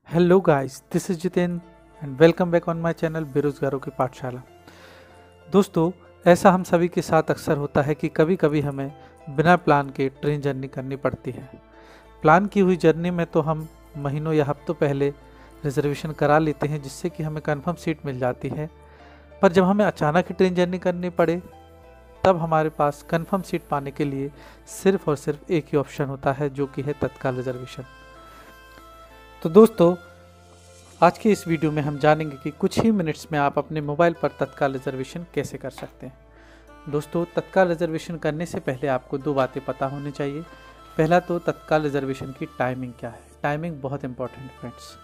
Hello guys, this is Jiten and welcome back on my channel बेरोजगारों की पाठशाला। दोस्तों, ऐसा हम सभी के साथ अक्सर होता है कि कभी कभी हमें बिना प्लान के ट्रेन जर्नी करनी पड़ती है। प्लान की हुई जर्नी में तो हम महीनों या हफ्तों पहले रिजर्वेशन करा लेते हैं, जिससे कि हमें कंफर्म सीट मिल जाती है। पर जब हमें अचानक ही ट्रेन जर्नी करनी पड़े, तब हमारे पास कंफर्म सीट पाने के लिए सिर्फ और सिर्फ एक ही ऑप्शन होता है, जो कि है तत्काल रिजर्वेशन। तो दोस्तों, आज के इस वीडियो में हम जानेंगे कि कुछ ही मिनट्स में आप अपने मोबाइल पर तत्काल रिजर्वेशन कैसे कर सकते हैं। दोस्तों, तत्काल रिजर्वेशन करने से पहले आपको दो बातें पता होनी चाहिए। पहला तो तत्काल रिजर्वेशन की टाइमिंग क्या है। टाइमिंग बहुत इंपॉर्टेंट फ्रेंड्स।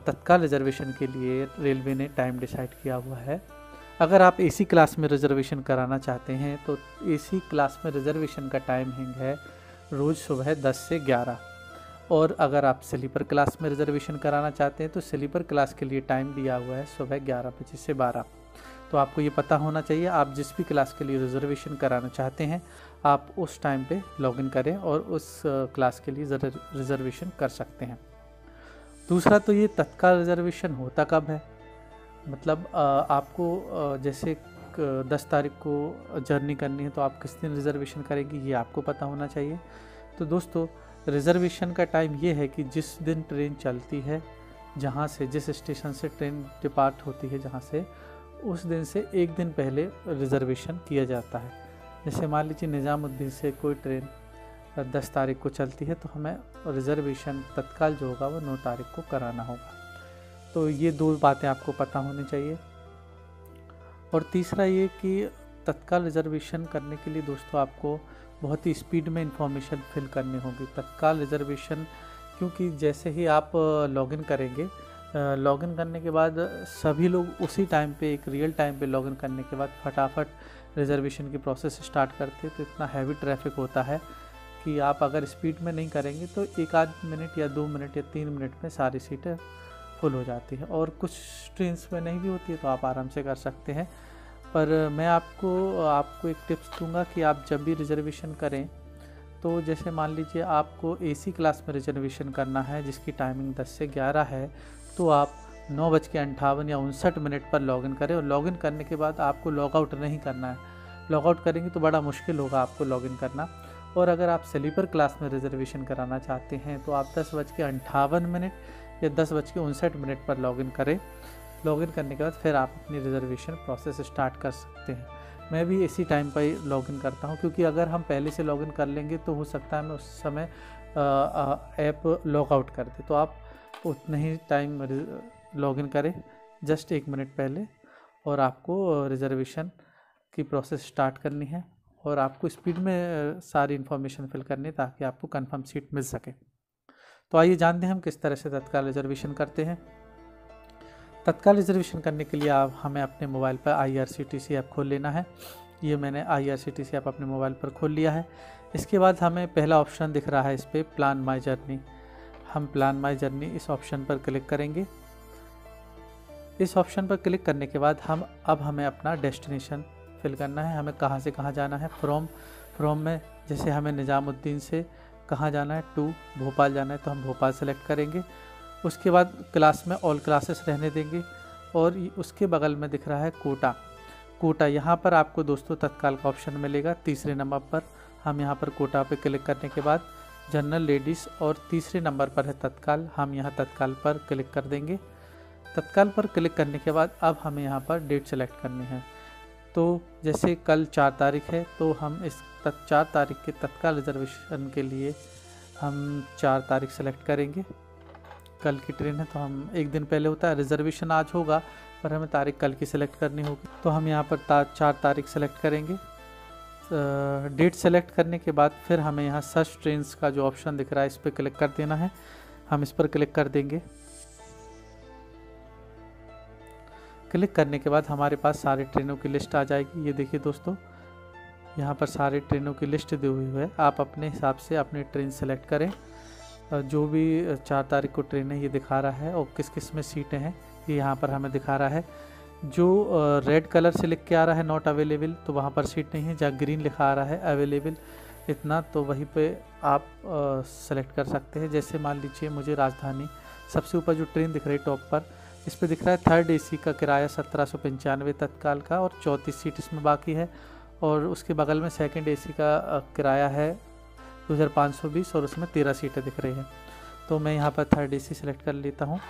तत्काल रिजर्वेशन के लिए रेलवे ने टाइम डिसाइड किया हुआ है। अगर आप एसी क्लास में रिजर्वेशन कराना चाहते हैं तो एसी क्लास में रिजर्वेशन का टाइमिंग है रोज़ सुबह 10 से 11। और अगर आप स्लीपर क्लास में रिजर्वेशन कराना चाहते हैं तो स्लीपर क्लास के लिए टाइम दिया हुआ है सुबह 11 बजे से 12। तो आपको ये पता होना चाहिए, आप जिस भी क्लास के लिए रिजर्वेशन कराना चाहते हैं आप उस टाइम पे लॉगिन करें और उस क्लास के लिए रिजर्वेशन कर सकते हैं। दूसरा, तो ये तत्काल रिजर्वेशन होता कब है, मतलब आपको जैसे 10 तारीख को जर्नी करनी है तो आप किस दिन रिजर्वेशन करेंगे, ये आपको पता होना चाहिए। तो दोस्तों, रिजर्वेशन का टाइम ये है कि जिस दिन ट्रेन चलती है, जहाँ से जिस स्टेशन से ट्रेन डिपार्ट होती है जहाँ से, उस दिन से एक दिन पहले रिजर्वेशन किया जाता है। जैसे मान लीजिए निज़ामुद्दीन से कोई ट्रेन 10 तारीख को चलती है तो हमें रिजर्वेशन तत्काल जो होगा वो 9 तारीख को कराना होगा। तो ये दो बातें आपको पता होनी चाहिए। और तीसरा ये कि तत्काल रिजर्वेशन करने के लिए दोस्तों आपको बहुत ही स्पीड में इंफॉर्मेशन फिल करनी होगी। तत्काल रिजर्वेशन, क्योंकि जैसे ही आप लॉगिन करेंगे, लॉगिन करने के बाद सभी लोग उसी टाइम पे, एक रियल टाइम पे लॉगिन करने के बाद फटाफट रिजर्वेशन की प्रोसेस स्टार्ट करते हैं। तो इतना हैवी ट्रैफिक होता है कि आप अगर स्पीड में नहीं करेंगे तो एक आध मिनट या 2 मिनट या 3 मिनट में सारी सीटें फुल हो जाती है। और कुछ ट्रेन्स में नहीं भी होती है तो आप आराम से कर सकते हैं। पर मैं आपको एक टिप्स दूंगा कि आप जब भी रिजर्वेशन करें तो जैसे मान लीजिए आपको एसी क्लास में रिजर्वेशन करना है जिसकी टाइमिंग 10 से 11 है, तो आप 9:58 या 59 पर लॉगिन करें। और लॉगिन करने के बाद आपको लॉग आउट नहीं करना है। लॉग आउट करेंगे तो बड़ा मुश्किल होगा आपको लॉगिन करना। और अगर आप स्लीपर क्लास में रिजर्वेशन कराना चाहते हैं तो आप 10:58 या 10:59 पर लॉगिन करें। लॉगिन करने के बाद फिर आप अपनी रिजर्वेशन प्रोसेस स्टार्ट कर सकते हैं। मैं भी इसी टाइम पर ही लॉगिन करता हूं, क्योंकि अगर हम पहले से लॉगिन कर लेंगे तो हो सकता है मैं उस समय ऐप लॉग आउट कर दे। तो आप उतने ही टाइम लॉगिन करें, जस्ट 1 मिनट पहले, और आपको रिजर्वेशन की प्रोसेस स्टार्ट करनी है और आपको स्पीड में सारी इन्फॉर्मेशन फिल करनी है ताकि आपको कंफर्म सीट मिल सके। तो आइए जानते हैं हम किस तरह से तत्काल रिजर्वेशन करते हैं। तत्काल रिजर्वेशन करने के लिए हमें अपने मोबाइल पर IRCTC ऐप खोल लेना है। ये मैंने IRCTC ऐप अपने मोबाइल पर खोल लिया है। इसके बाद हमें पहला ऑप्शन दिख रहा है इस पर, प्लान माई जर्नी। हम प्लान माई जर्नी इस ऑप्शन पर क्लिक करेंगे। इस ऑप्शन पर क्लिक करने के बाद हमें अपना डेस्टिनेशन फिल करना है। हमें कहाँ से कहाँ जाना है। फ्रॉम में जैसे हमें निज़ामुद्दीन से कहाँ जाना है, टू भोपाल जाना है, तो हम भोपाल सेलेक्ट करेंगे। उसके बाद क्लास में ऑल क्लासेस रहने देंगे और उसके बगल में दिख रहा है कोटा। यहाँ पर आपको दोस्तों तत्काल का ऑप्शन मिलेगा। तीसरे नंबर पर हम यहाँ पर कोटा पे क्लिक करने के बाद जनरल, लेडीज़, और तीसरे नंबर पर है तत्काल। हम यहाँ तत्काल पर क्लिक कर देंगे। तत्काल पर क्लिक करने के बाद अब हमें यहाँ पर डेट सेलेक्ट करनी है। तो जैसे कल 4 तारीख है तो हम इस 4 तारीख के तत्काल रिजर्वेशन के लिए हम 4 तारीख सेलेक्ट करेंगे। कल की ट्रेन है तो हम एक दिन पहले होता है, रिजर्वेशन आज होगा पर हमें तारीख कल की सिलेक्ट करनी होगी। तो हम यहाँ पर 4 तारीख सेलेक्ट करेंगे। डेट सेलेक्ट करने के बाद फिर हमें यहाँ सर्च ट्रेन्स का जो ऑप्शन दिख रहा है इस पर क्लिक कर देना है। हम इस पर क्लिक कर देंगे। क्लिक करने के बाद हमारे पास सारी ट्रेनों की लिस्ट आ जाएगी। ये देखिए दोस्तों, यहाँ पर सारी ट्रेनों की लिस्ट दी हुई है। आप अपने हिसाब से अपनी ट्रेन सेलेक्ट करें। जो भी 4 तारीख को ट्रेन है ये दिखा रहा है, और किस किस में सीटें हैं ये यहाँ पर हमें दिखा रहा है। जो रेड कलर से लिख के आ रहा है नॉट अवेलेबल, तो वहाँ पर सीट नहीं है। जहाँ ग्रीन लिखा आ रहा है अवेलेबल इतना, तो वहीं पे आप सेलेक्ट कर सकते हैं। जैसे मान लीजिए मुझे राजधानी सबसे ऊपर जो ट्रेन दिख रही है टॉप पर, इस पर दिख रहा है थर्ड एसी का किराया 1795 तत्काल का और 34 सीट इसमें बाकी है। और उसके बगल में सेकंड एसी का किराया है 2520 और उसमें 13 सीटें दिख रही हैं। तो मैं यहाँ पर थर्ड एसी सेलेक्ट कर लेता हूँ।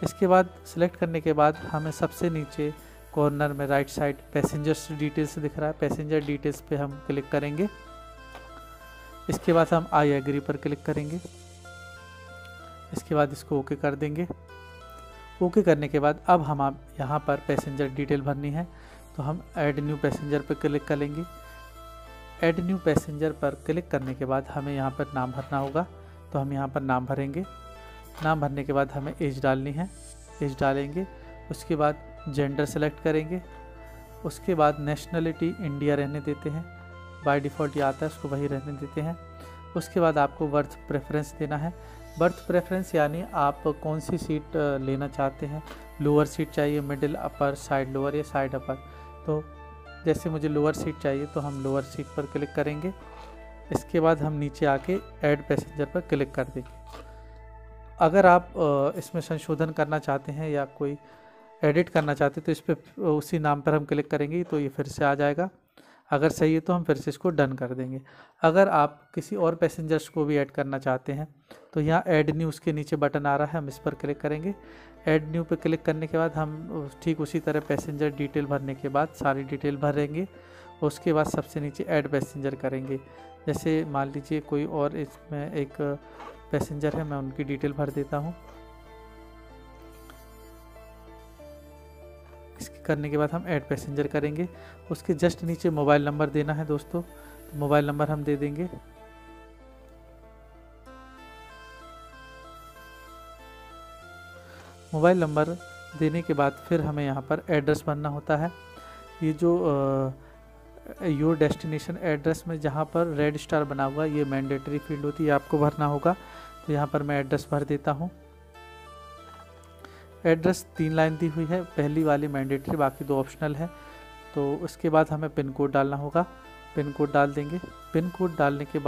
इसके बाद सिलेक्ट करने के बाद हमें सबसे नीचे कॉर्नर में राइट साइड पैसेंजर्स डिटेल्स दिख रहा है, पैसेंजर डिटेल्स पे हम क्लिक करेंगे। इसके बाद हम आई एग्री पर क्लिक करेंगे। इसके बाद इसको ओके कर देंगे। ओके करने के बाद अब हम यहाँ पर पैसेंजर डिटेल भरनी है, तो हम ऐड न्यू पैसेंजर पर क्लिक करेंगे। ऐड न्यू पैसेंजर पर क्लिक करने के बाद हमें यहाँ पर नाम भरना होगा, तो हम यहाँ पर नाम भरेंगे। नाम भरने के बाद हमें एज डालनी है, एज डालेंगे। उसके बाद जेंडर सेलेक्ट करेंगे। उसके बाद नेशनलिटी इंडिया रहने देते हैं, बाय डिफ़ॉल्ट ये आता है, उसको वही रहने देते हैं। उसके बाद आपको बर्थ प्रेफरेंस देना है। बर्थ प्रेफरेंस यानी आप कौन सी सीट लेना चाहते हैं, लोअर सीट चाहिए, मिडिल, अपर, साइड लोअर या साइड अपर। तो जैसे मुझे लोअर सीट चाहिए तो हम लोअर सीट पर क्लिक करेंगे। इसके बाद हम नीचे आके ऐड पैसेंजर पर क्लिक कर देंगे। अगर आप इसमें संशोधन करना चाहते हैं या कोई एडिट करना चाहते हैं तो इस पर उसी नाम पर हम क्लिक करेंगे तो ये फिर से आ जाएगा। अगर सही है तो हम फिर से इसको डन कर देंगे। अगर आप किसी और पैसेंजर्स को भी ऐड करना चाहते हैं तो यहाँ ऐड न्यू उसके नीचे बटन आ रहा है, हम इस पर क्लिक करेंगे। ऐड न्यू पर क्लिक करने के बाद हम ठीक उसी तरह पैसेंजर डिटेल भरने के बाद सारी डिटेल भरेंगे। उसके बाद सबसे नीचे ऐड पैसेंजर करेंगे। जैसे मान लीजिए कोई और इसमें एक पैसेंजर है, मैं उनकी डिटेल भर देता हूँ। इसके करने के बाद हम ऐड पैसेंजर करेंगे। उसके जस्ट नीचे मोबाइल नंबर देना है दोस्तों, तो मोबाइल नंबर हम दे देंगे। मोबाइल नंबर देने के बाद फिर हमें यहाँ पर एड्रेस भरना होता है। ये जो योर डेस्टिनेशन एड्रेस में जहाँ पर रेड स्टार बना हुआ ये मैंडेटरी फील्ड होती है, आपको भरना होगा। तो यहाँ पर मैं एड्रेस भर देता हूँ। एड्रेस 3 लाइन दी हुई है, पहली वाली मैंडेटरी, बाकी 2 ऑप्शनल है। तो उसके बाद हमें पिन कोड डालना होगा, पिन कोड डाल देंगे। पिन कोड डालने के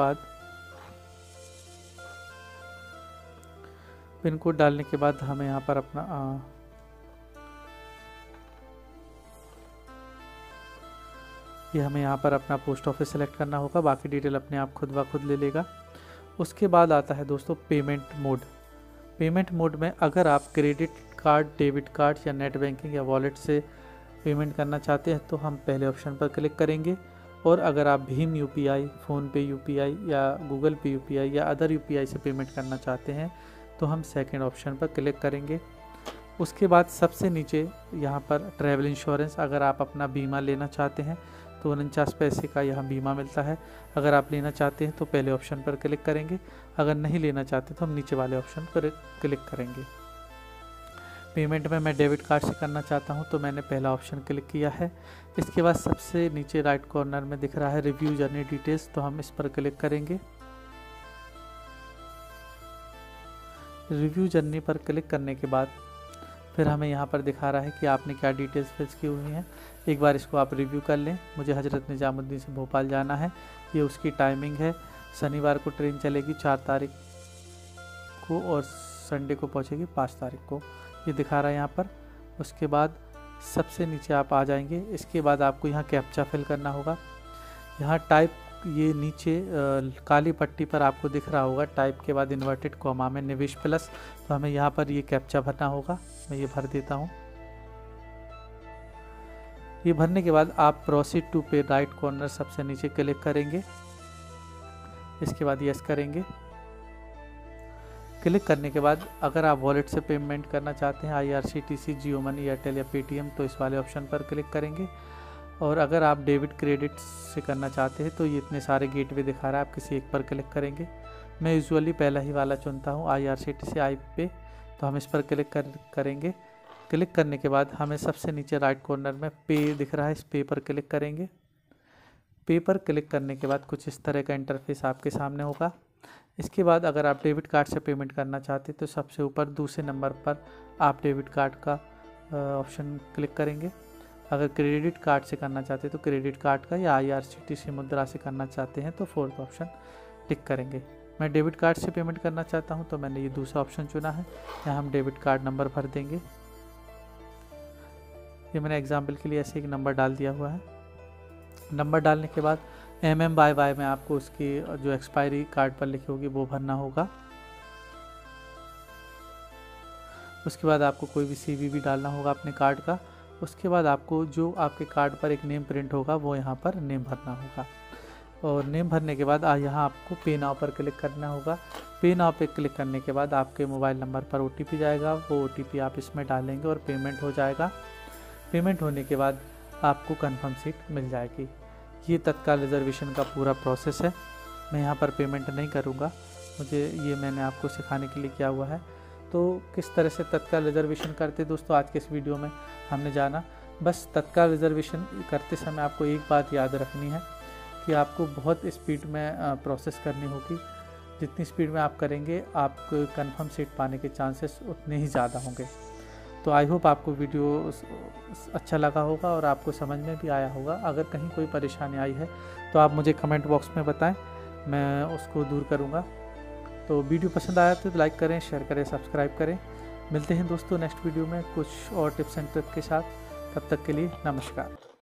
बाद हमें यहाँ पर अपना हमें यहाँ पर अपना पोस्ट ऑफिस सेलेक्ट करना होगा, बाकी डिटेल अपने आप खुद ब खुद ले लेगा। उसके बाद आता है दोस्तों पेमेंट मोड। पेमेंट मोड में अगर आप क्रेडिट कार्ड, डेबिट कार्ड या नेट बैंकिंग या वॉलेट से पेमेंट करना चाहते हैं तो हम पहले ऑप्शन पर क्लिक करेंगे। और अगर आप भीम यूपीआई, फ़ोनपे यूपीआई या गूगल पे यूपीआई या अदर यूपीआई से पेमेंट करना चाहते हैं तो हम सेकंड ऑप्शन पर क्लिक करेंगे। उसके बाद सबसे नीचे यहाँ पर ट्रैवल इंश्योरेंस, अगर आप अपना बीमा लेना चाहते हैं तो 49 पैसे का यहाँ बीमा मिलता है। अगर आप लेना चाहते हैं तो पहले ऑप्शन पर क्लिक करेंगे, अगर नहीं लेना चाहते तो हम नीचे वाले ऑप्शन पर क्लिक करेंगे। पेमेंट में मैं डेबिट कार्ड से करना चाहता हूं तो मैंने पहला ऑप्शन क्लिक किया है। इसके बाद सबसे नीचे राइट कॉर्नर में दिख रहा है रिव्यू जर्नी डिटेल्स, तो हम इस पर क्लिक करेंगे। रिव्यू जर्नी पर क्लिक करने के बाद फिर हमें यहाँ पर दिखा रहा है कि आपने क्या डिटेल्स फिल की हुई हैं। एक बार इसको आप रिव्यू कर लें। मुझे हजरत निजामुद्दीन से भोपाल जाना है, ये उसकी टाइमिंग है। शनिवार को ट्रेन चलेगी 4 तारीख को और संडे को पहुँचेगी 5 तारीख को, ये दिखा रहा है यहाँ पर। उसके बाद सबसे नीचे आप आ जाएंगे। इसके बाद आपको यहाँ कैप्चा फिल करना होगा। यहाँ टाइप, ये नीचे काली पट्टी पर आपको दिख रहा होगा टाइप के बाद इन्वर्टेड कॉमा में निवेश प्लस, तो हमें यहाँ पर ये कैप्चा भरना होगा। मैं ये भर देता हूँ। ये भरने के बाद आप प्रोसीड टू पे राइट कॉर्नर सबसे नीचे क्लिक करेंगे। इसके बाद यस करेंगे। क्लिक करने के बाद अगर आप वॉलेट से पेमेंट करना चाहते हैं, IRCTC, जियो मनी, एयरटेल या पेटीएम, तो इस वाले ऑप्शन पर क्लिक करेंगे। और अगर आप डेबिट क्रेडिट से करना चाहते हैं तो ये इतने सारे गेटवे दिखा रहा है, आप किसी एक पर क्लिक करेंगे। मैं यूजुअली पहला ही वाला चुनता हूँ, IRCTC आई पे, तो हम इस पर क्लिक करेंगे। क्लिक करने के बाद हमें सबसे नीचे राइट कॉर्नर में पे दिख रहा है, इस पे पर क्लिक करेंगे। पे पर क्लिक करने के बाद कुछ इस तरह का इंटरफेस आपके सामने होगा। इसके बाद अगर आप डेबिट कार्ड से पेमेंट करना चाहते हैं तो सबसे ऊपर दूसरे नंबर पर आप डेबिट कार्ड का ऑप्शन क्लिक करेंगे। अगर क्रेडिट कार्ड से करना चाहते हैं तो क्रेडिट कार्ड का, या IRCTC मुद्रा से करना चाहते हैं तो फोर्थ ऑप्शन टिक करेंगे। मैं डेबिट कार्ड से पेमेंट करना चाहता हूं तो मैंने ये दूसरा ऑप्शन चुना है। यहाँ हम डेबिट कार्ड नंबर भर देंगे। ये मैंने एग्जाम्पल के लिए ऐसे एक नंबर डाल दिया हुआ है। नंबर डालने के बाद MMYY में आपको उसकी जो एक्सपायरी कार्ड पर लिखी होगी वो भरना होगा। उसके बाद आपको कोई भी CVV डालना होगा अपने कार्ड का। उसके बाद आपको जो आपके कार्ड पर एक नेम प्रिंट होगा वो यहाँ पर नेम भरना होगा। और नेम भरने के बाद यहाँ आपको पे नाउ पर क्लिक करना होगा। पे नाउ पे क्लिक करने के बाद आपके मोबाइल नंबर पर OTP जाएगा। वो OTP आप इसमें डालेंगे और पेमेंट हो जाएगा। पेमेंट होने के बाद आपको कंफर्म सीट मिल जाएगी। ये तत्काल रिजर्वेशन का पूरा प्रोसेस है। मैं यहाँ पर पेमेंट नहीं करूँगा, ये मैंने आपको सिखाने के लिए किया हुआ है। तो किस तरह से तत्काल रिजर्वेशन करते दोस्तों, आज के इस वीडियो में हमने जाना। बस तत्काल रिजर्वेशन करते समय आपको एक बात याद रखनी है कि आपको बहुत स्पीड में प्रोसेस करनी होगी। जितनी स्पीड में आप करेंगे आपको कंफर्म सीट पाने के चांसेस उतने ही ज़्यादा होंगे। तो आई होप आपको वीडियो अच्छा लगा होगा और आपको समझ में भी आया होगा। अगर कहीं कोई परेशानी आई है तो आप मुझे कमेंट बॉक्स में बताएं, मैं उसको दूर करूँगा। तो वीडियो पसंद आया तो लाइक करें, शेयर करें, सब्सक्राइब करें। मिलते हैं दोस्तों नेक्स्ट वीडियो में कुछ और टिप्स एंड ट्रिक के साथ। तब तक के लिए नमस्कार।